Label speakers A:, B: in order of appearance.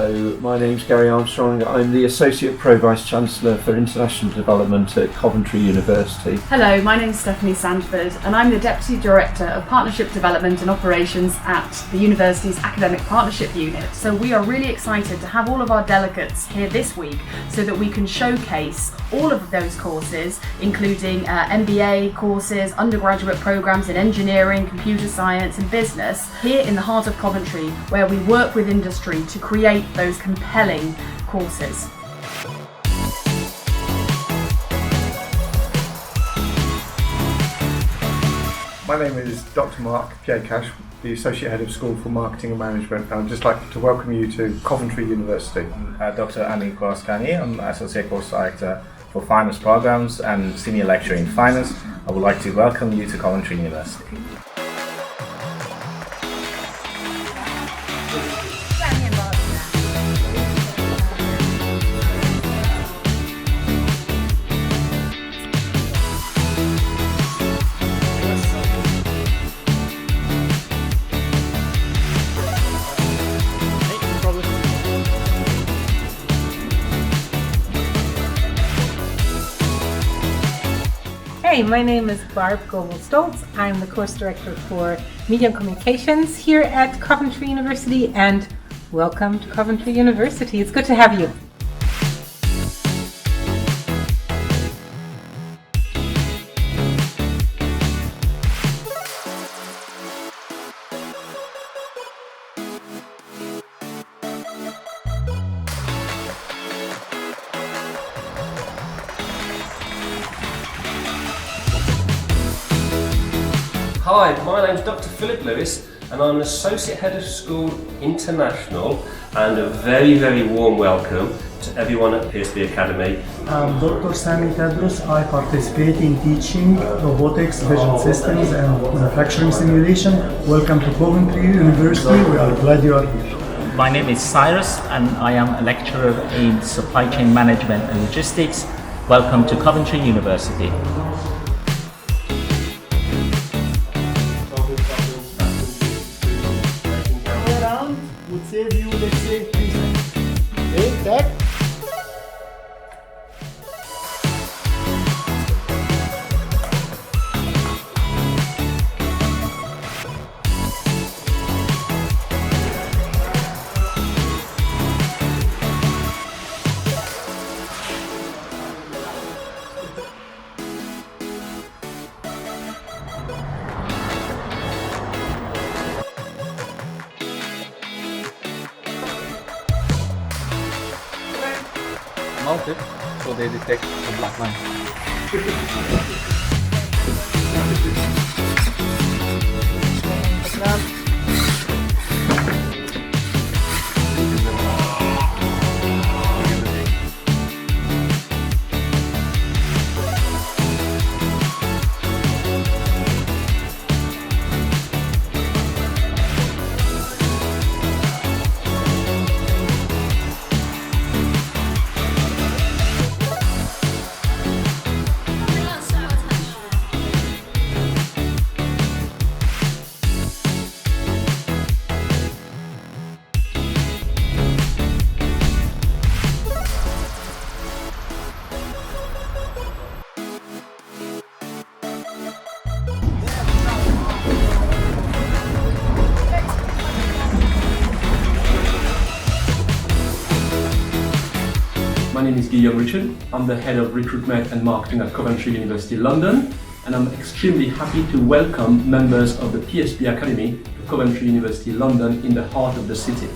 A: Hello, my name's Gary Armstrong. I'm the Associate Pro Vice Chancellor for International Development at Coventry University.
B: Hello, my name's Stephanie Sandford and I'm the Deputy Director of Partnership Development and Operations at the University's Academic Partnership Unit. So we are really excited to have all of our delegates here this week so that we can showcase all of those courses, including MBA courses, undergraduate programmes in engineering, computer science and business, here in the heart of Coventry, where we work with industry to create those compelling courses.
C: My name is Dr. Mark Piekash, the Associate Head of School for Marketing and Management. I'd just like to welcome you to Coventry University.
D: Dr. Anil Koraskani, I'm Associate Course Director for Finance Programs and Senior Lecturer in Finance. I would like to welcome you to Coventry University.
E: Hey, my name is Barb Goebel-Stoltz. I'm the Course Director for Media and Communications here at Coventry University, and welcome to Coventry University. It's good to have you.
F: Hi, my name's Dr. Philip Lewis and I'm an Associate Head of School International, and a very, very warm welcome to everyone at PSB Academy.
G: I'm Dr. Sami Tedros. I participate in teaching robotics, vision systems and manufacturing simulation. Welcome to Coventry University. We are glad you are here.
H: My name is Cyrus and I am a lecturer in supply chain management and logistics. Welcome to Coventry University.
G: Would save you, let's say, 3 seconds. Okay, that.
I: Mounted so they detect the black line.
J: My name is Guillaume Richard. I'm the Head of Recruitment and Marketing at Coventry University, London, and I'm extremely happy to welcome members of the PSB Academy to Coventry University, London, in the heart of the city.